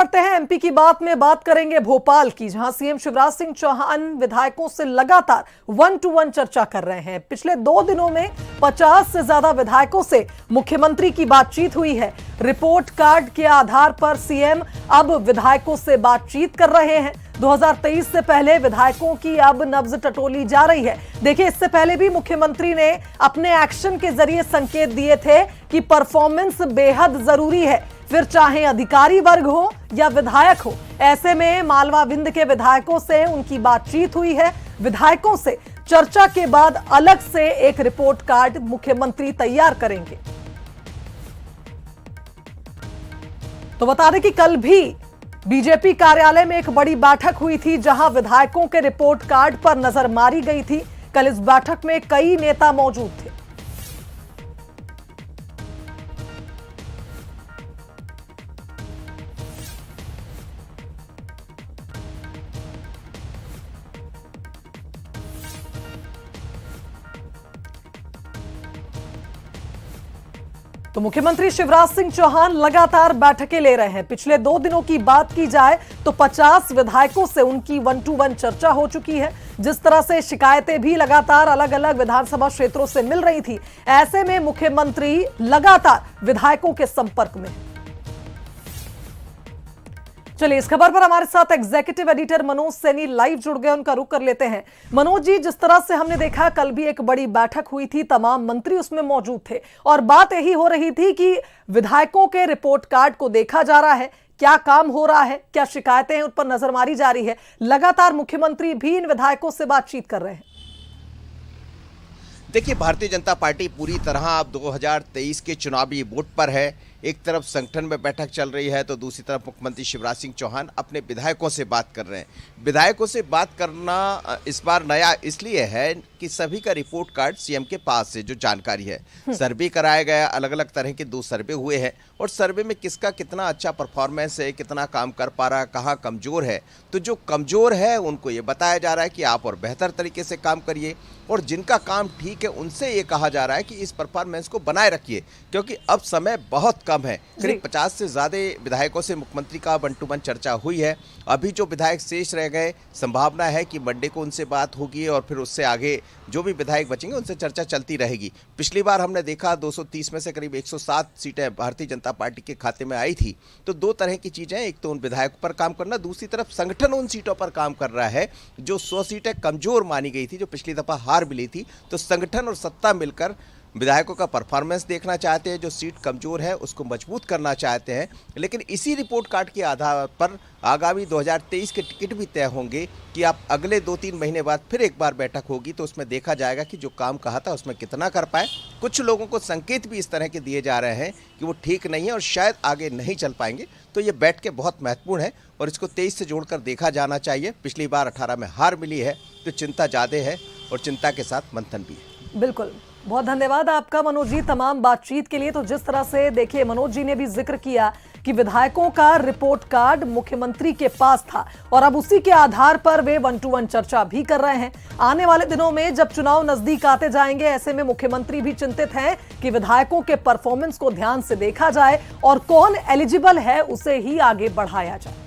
करते हैं एमपी की बात में बात करेंगे भोपाल की, जहां सीएम शिवराज सिंह चौहान विधायकों से लगातार 1-to-1 चर्चा कर रहे हैं। पिछले 2 दिनों में 50 से ज्यादा विधायकों से मुख्यमंत्री की बातचीत हुई है। रिपोर्ट कार्ड के आधार पर सीएम अब विधायकों से बातचीत कर रहे हैं। 2023 से पहले विधायकों की अब नब्ज टटोली जा रही है। देखिए, इससे पहले भी मुख्यमंत्री ने अपने एक्शन के जरिए संकेत दिए थे कि परफॉर्मेंस बेहद जरूरी है, फिर चाहे अधिकारी वर्ग हो या विधायक हो। ऐसे में मालवा विंध्य के विधायकों से उनकी बातचीत हुई है। विधायकों से चर्चा के बाद अलग से एक रिपोर्ट कार्ड मुख्यमंत्री तैयार करेंगे। तो बता दें कि कल भी बीजेपी कार्यालय में एक बड़ी बैठक हुई थी, जहां विधायकों के रिपोर्ट कार्ड पर नजर मारी गई थी। कल इस बैठक में कई नेता मौजूद थे। तो मुख्यमंत्री शिवराज सिंह चौहान लगातार बैठकें ले रहे हैं। पिछले 2 दिनों की बात की जाए तो 50 विधायकों से उनकी 1-to-1 चर्चा हो चुकी है। जिस तरह से शिकायतें भी लगातार अलग अलग विधानसभा क्षेत्रों से मिल रही थी, ऐसे में मुख्यमंत्री लगातार विधायकों के संपर्क में। चलिए, इस खबर पर हमारे साथ executive editor Manoj Saini live जुड़ गए, उनका रुख कर लेते हैं। मनोज जी, जिस तरह से हमने देखा कल भी एक बड़ी बैठक हुई थी, तमाम मंत्री उसमें मौजूद थे और बात यही हो रही थी कि विधायकों के रिपोर्ट कार्ड को देखा जा रहा है, क्या काम हो रहा है, क्या शिकायतें हैं, उन पर नजर मारी जा रही है। लगातार मुख्यमंत्री भी इन विधायकों से बातचीत कर रहे हैं। देखिए, भारतीय जनता पार्टी पूरी तरह अब 2023 के चुनावी वोट पर है। एक तरफ संगठन में बैठक चल रही है तो दूसरी तरफ मुख्यमंत्री शिवराज सिंह चौहान अपने विधायकों से बात कर रहे हैं। विधायकों से बात करना इस बार नया इसलिए है कि सभी का रिपोर्ट कार्ड सीएम के पास से जो जानकारी है, सर्वे कराया गया, अलग अलग तरह के 2 सर्वे हुए हैं और सर्वे में किसका कितना अच्छा परफॉर्मेंस है, कितना काम कर पा रहा है, कहाँ कमजोर है। तो जो कमजोर है उनको ये बताया जा रहा है कि आप और बेहतर तरीके से काम करिए, और जिनका काम ठीक है उनसे ये कहा जा रहा है कि इस परफॉर्मेंस को बनाए रखिए, क्योंकि अब समय बहुत कम है। करीब 50 से ज़्यादा विधायकों से मुख्यमंत्री का 1-to-1 चर्चा हुई है। अभी जो विधायक शेष रह गए, संभावना है कि मंडे को उनसे बात होगी और फिर उससे आगे जो भी विधायक बचेंगे उनसे चर्चा चलती रहेगी। पिछली बार हमने देखा 230 में से करीब 107 सीटें भारतीय जनता पार्टी के खाते में आई थी। तो 2 तरह की चीज़ें, एक तो उन विधायकों पर काम करना, दूसरी तरफ संगठन उन सीटों पर काम कर रहा है जो 100 सीटें कमजोर मानी गई थी, जो पिछली दफा हार मिली थी। तो संगठन और सत्ता मिलकर विधायकों का परफॉर्मेंस देखना चाहते हैं, जो सीट कमजोर है उसको मजबूत करना चाहते हैं। लेकिन इसी रिपोर्ट कार्ड के आधार पर आगामी 2023 के टिकट भी तय होंगे कि आप अगले 2-3 महीने बाद फिर एक बार बैठक होगी तो उसमें देखा जाएगा कि जो काम कहा था उसमें कितना कर पाए। कुछ लोगों को संकेत भी इस तरह के दिए जा रहे हैं कि वो ठीक नहीं है और शायद आगे नहीं चल पाएंगे। तो ये बैठकें बहुत महत्वपूर्ण है और इसको 23 से जोड़कर देखा जाना चाहिए। पिछली बार 18 में हार मिली है तो चिंता ज़्यादा है और चिंता के साथ मंथन भी है। बिल्कुल, बहुत धन्यवाद आपका मनोज जी तमाम बातचीत के लिए। तो जिस तरह से देखिए, मनोज जी ने भी जिक्र किया कि विधायकों का रिपोर्ट कार्ड मुख्यमंत्री के पास था और अब उसी के आधार पर वे 1-to-1 चर्चा भी कर रहे हैं। आने वाले दिनों में जब चुनाव नजदीक आते जाएंगे, ऐसे में मुख्यमंत्री भी चिंतित हैं कि विधायकों के परफॉर्मेंस को ध्यान से देखा जाए और कौन एलिजिबल है उसे ही आगे बढ़ाया जाए।